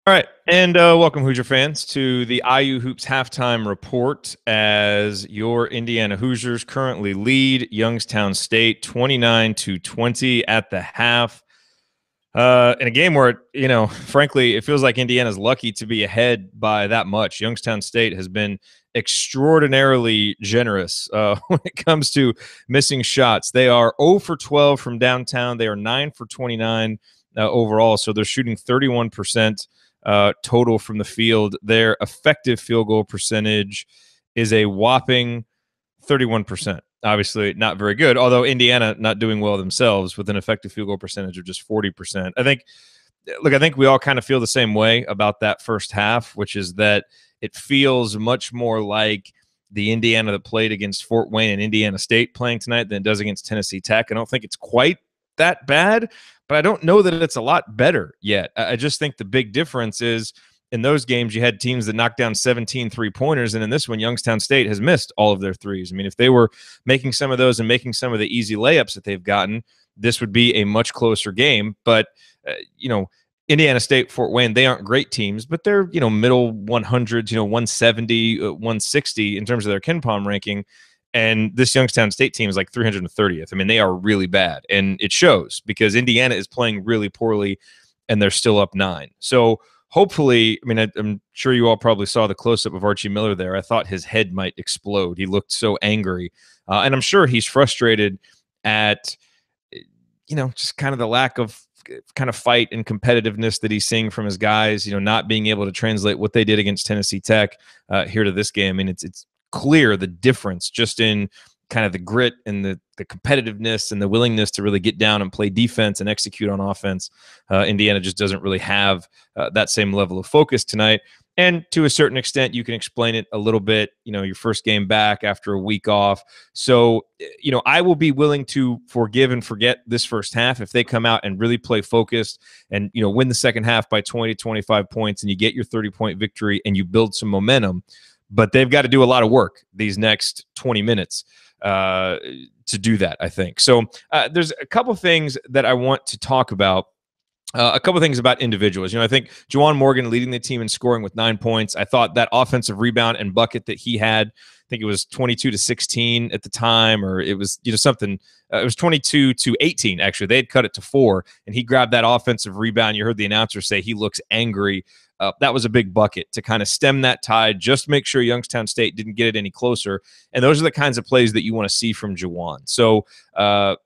All right, and welcome, Hoosier fans, to the IU Hoops halftime report. As your Indiana Hoosiers currently lead Youngstown State 29-20 at the half, in a game where frankly, it feels like Indiana's lucky to be ahead by that much. Youngstown State has been extraordinarily generous when it comes to missing shots. They are 0 for 12 from downtown. They are 9 for 29 overall, so they're shooting 31%. Total from the field. Their effective field goal percentage is a whopping 31%. Obviously, not very good, although Indiana not doing well themselves with an effective field goal percentage of just 40%. I think we all kind of feel the same way about that first half, which is that it feels much more like the Indiana that played against Fort Wayne and Indiana State playing tonight than it does against Tennessee Tech. I don't think it's quite that bad, but I don't know that it's a lot better yet. I just think the big difference is in those games you had teams that knocked down 17 three-pointers, and in this one, Youngstown State has missed all of their threes. I mean, if they were making some of those and making some of the easy layups that they've gotten, this would be a much closer game. But, Indiana State, Fort Wayne, they aren't great teams, but they're, middle 100s, 170, 160 in terms of their KenPom ranking. And this Youngstown State team is like 330th. I mean, they are really bad. And it shows because Indiana is playing really poorly and they're still up 9. So hopefully, I'm sure you all probably saw the close-up of Archie Miller there. I thought his head might explode. He looked so angry. And I'm sure he's frustrated at, just kind of the lack of kind of fight and competitiveness that he's seeing from his guys, not being able to translate what they did against Tennessee Tech here to this game. I mean, it's clear the difference just in kind of the grit and the competitiveness and the willingness to really get down and play defense and execute on offense. Indiana just doesn't really have that same level of focus tonight. And to a certain extent, you can explain it a little bit, your first game back after a week off. So, I will be willing to forgive and forget this first half if they come out and really play focused and, win the second half by 20, 25 points and you get your 30-point victory and you build some momentum. But they've got to do a lot of work these next 20 minutes to do that, I think. So there's a couple things that I want to talk about. A couple things about individuals. I think JaJuan Morgan leading the team in scoring with 9 points. I thought that offensive rebound and bucket that he had, I think it was 22-16 at the time, or it was something. It was 22-18 actually. They had cut it to 4, and he grabbed that offensive rebound. You heard the announcer say he looks angry. That was a big bucket to kind of stem that tide, just make sure Youngstown State didn't get it any closer. And those are the kinds of plays that you want to see from JaJuan. So,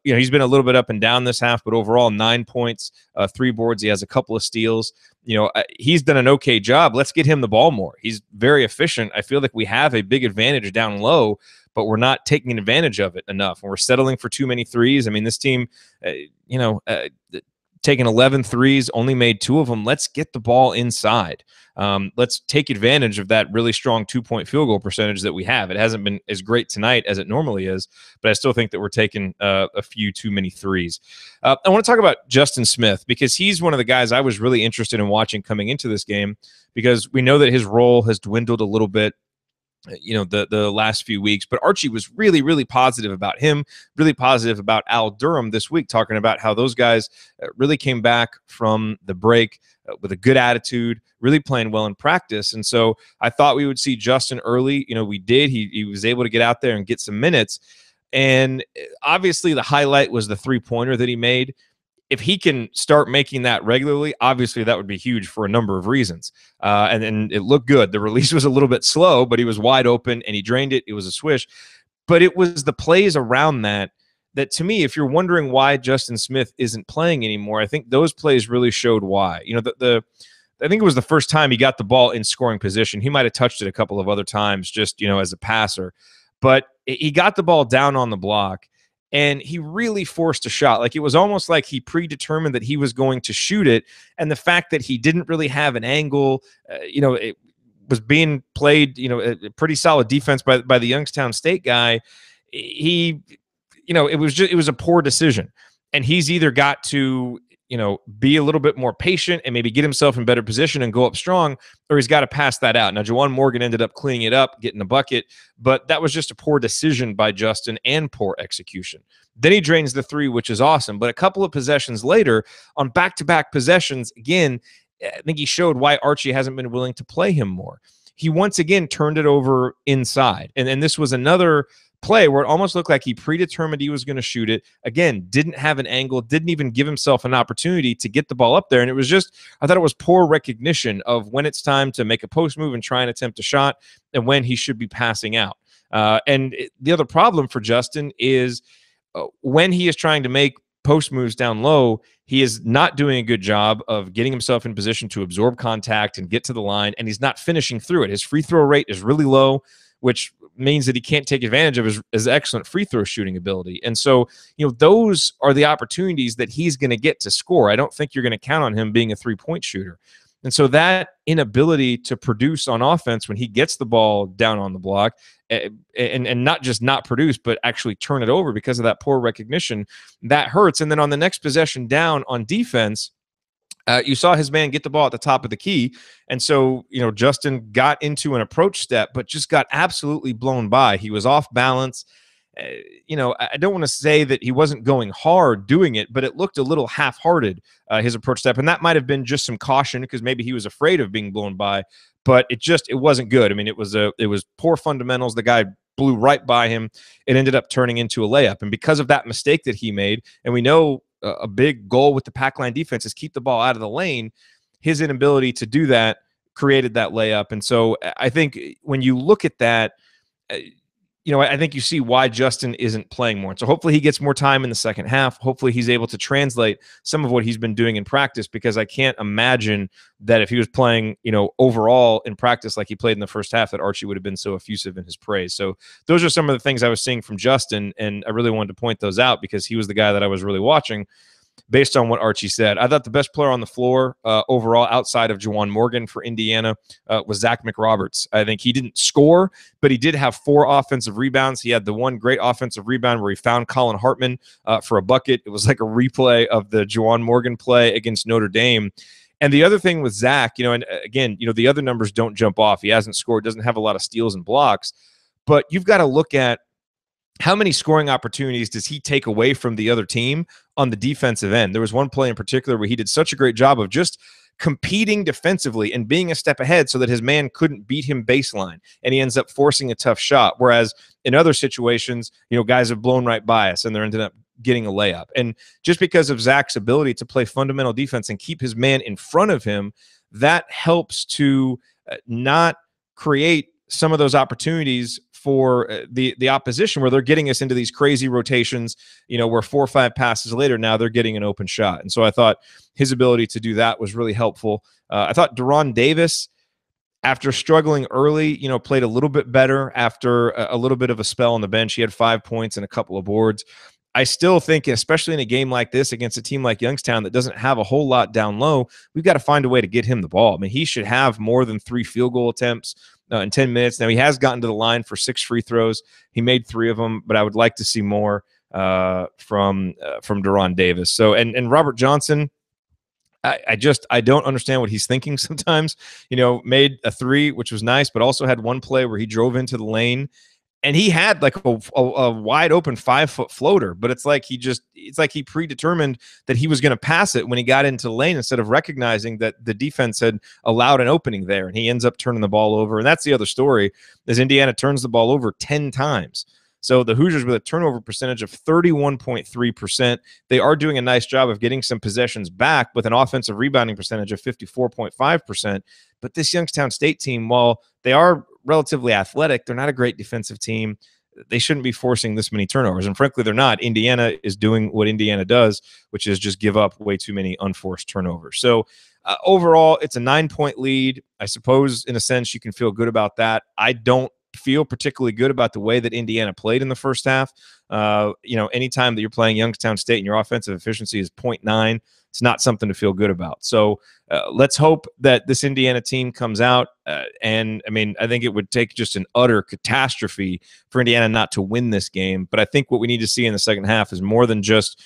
he's been a little bit up and down this half, but overall 9 points, 3 boards. He has a couple of steals. He's done an okay job. Let's get him the ball more. He's very efficient. I feel like we have a big advantage down low, but we're not taking advantage of it enough. And we're settling for too many threes. I mean, this team, taking 11 threes, only made 2 of them. Let's get the ball inside. Let's take advantage of that really strong 2-point field goal percentage that we have. It hasn't been as great tonight as it normally is, but I still think that we're taking a few too many threes. I want to talk about Justin Smith because he's one of the guys I was really interested in watching coming into this game because we know that his role has dwindled a little bit the last few weeks, but Archie was really, really positive about him, really positive about Al Durham this week, talking about how those guys really came back from the break with a good attitude, really playing well in practice. And so I thought we would see Justin early. We did. He was able to get out there and get some minutes. And obviously the highlight was the 3-pointer that he made. If he can start making that regularly, obviously that would be huge for a number of reasons. And it looked good. The release was a little bit slow, but he was wide open and he drained it. It was a swish. But it was the plays around that to me, if you're wondering why Justin Smith isn't playing anymore, I think those plays really showed why. I think it was the first time he got the ball in scoring position. He might have touched it a couple of other times just, as a passer. But he got the ball down on the block. And he really forced a shot. Like it was almost like he predetermined that he was going to shoot it. And the fact that he didn't really have an angle, it was being played, a pretty solid defense by the Youngstown State guy. It was a poor decision. And he's either got to, be a little bit more patient and maybe get himself in better position and go up strong, or he's got to pass that out. Now, JaJuan Morgan ended up cleaning it up, getting a bucket, but that was just a poor decision by Justin and poor execution. Then he drains the 3, which is awesome. But a couple of possessions later, on back-to-back possessions, again, I think he showed why Archie hasn't been willing to play him more. He once again turned it over inside. And this was another play where it almost looked like he predetermined he was going to shoot it. Again, didn't have an angle, didn't even give himself an opportunity to get the ball up there. And it was just, I thought it was poor recognition of when it's time to make a post move and try and attempt a shot and when he should be passing out. The other problem for Justin is when he is trying to make post moves down low, he is not doing a good job of getting himself in position to absorb contact and get to the line, and he's not finishing through it. His free throw rate is really low, which means that he can't take advantage of his excellent free throw shooting ability. And so, those are the opportunities that he's going to get to score. I don't think you're going to count on him being a three-point shooter. And so that inability to produce on offense when he gets the ball down on the block and not just not produce, but actually turn it over because of that poor recognition, that hurts. And then on the next possession down on defense, you saw his man get the ball at the top of the key. And so, Justin got into an approach step, but just got absolutely blown by. He was off balance. I don't want to say that he wasn't going hard doing it, but it looked a little half-hearted, his approach step. And that might have been just some caution because maybe he was afraid of being blown by, but it wasn't good. I mean, it was poor fundamentals. The guy blew right by him. It ended up turning into a layup. And because of that mistake that he made, and we know a big goal with the pack line defense is keep the ball out of the lane, his inability to do that created that layup. And so I think when you look at that, I think you see why Justin isn't playing more. And so hopefully he gets more time in the second half. Hopefully he's able to translate some of what he's been doing in practice, because I can't imagine that if he was playing, overall in practice like he played in the first half, that Archie would have been so effusive in his praise. So those are some of the things I was seeing from Justin, and I really wanted to point those out because he was the guy that I was really watching based on what Archie said. I thought the best player on the floor overall outside of JaJuan Morgan for Indiana was Zach McRoberts. I think he didn't score, but he did have 4 offensive rebounds. He had the one great offensive rebound where he found Colin Hartman for a bucket. It was like a replay of the JaJuan Morgan play against Notre Dame. And the other thing with Zach, and again, the other numbers don't jump off. He hasn't scored, doesn't have a lot of steals and blocks, but you've got to look at how many scoring opportunities does he take away from the other team on the defensive end? There was one play in particular where he did such a great job of just competing defensively and being a step ahead so that his man couldn't beat him baseline, and he ends up forcing a tough shot. Whereas in other situations, guys have blown right by us and they're ended up getting a layup. And just because of Zach's ability to play fundamental defense and keep his man in front of him, that helps to not create some of those opportunities for the opposition where they're getting us into these crazy rotations, where 4 or 5 passes later, now they're getting an open shot. And so I thought his ability to do that was really helpful. I thought De'Ron Davis, after struggling early, played a little bit better after a little bit of a spell on the bench. He had 5 points and a couple of boards. I still think, especially in a game like this against a team like Youngstown that doesn't have a whole lot down low, we've got to find a way to get him the ball. I mean, he should have more than 3 field goal attempts in 10 minutes. Now, he has gotten to the line for 6 free throws. He made 3 of them, but I would like to see more from De'Ron Davis. So, and Robert Johnson, I don't understand what he's thinking sometimes. Made a 3, which was nice, but also had one play where he drove into the lane and he had like a wide open 5-foot floater, but it's like he predetermined that he was going to pass it when he got into the lane instead of recognizing that the defense had allowed an opening there, and he ends up turning the ball over. And that's the other story, is Indiana turns the ball over 10 times. So the Hoosiers with a turnover percentage of 31.3%. They are doing a nice job of getting some possessions back with an offensive rebounding percentage of 54.5%. But this Youngstown State team, while they are relatively athletic, they're not a great defensive team. They shouldn't be forcing this many turnovers. And frankly, they're not. Indiana is doing what Indiana does, which is just give up way too many unforced turnovers. So overall, it's a 9-point lead. I suppose in a sense you can feel good about that. I don't feel particularly good about the way that Indiana played in the first half. Anytime that you're playing Youngstown State and your offensive efficiency is 0.9, it's not something to feel good about. So let's hope that this Indiana team comes out. And I think it would take just an utter catastrophe for Indiana not to win this game. But I think what we need to see in the second half is more than just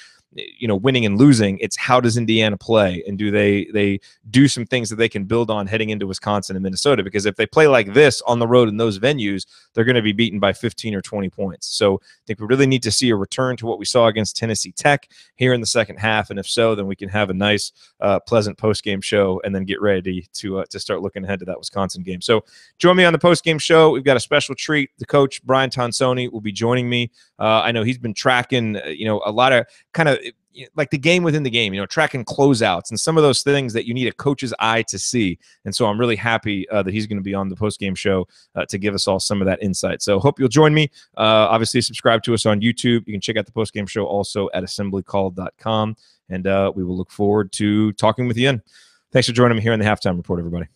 winning and losing. It's how does Indiana play, and do they do some things that they can build on heading into Wisconsin and Minnesota? Because if they play like this on the road in those venues, they're going to be beaten by 15 or 20 points. So I think we really need to see a return to what we saw against Tennessee Tech here in the second half, and if so, then we can have a nice, pleasant post-game show and then get ready to start looking ahead to that Wisconsin game. So join me on the post-game show. We've got a special treat. The coach, Brian Tonsoni, will be joining me. I know he's been tracking, a lot of kind of like the game within the game, tracking closeouts and some of those things that you need a coach's eye to see. And so I'm really happy that he's going to be on the post-game show to give us all some of that insight. So hope you'll join me. Obviously, subscribe to us on YouTube. You can check out the post-game show also at assemblycall.com. And we will look forward to talking with you. Thanks for joining me here on the Halftime Report, everybody.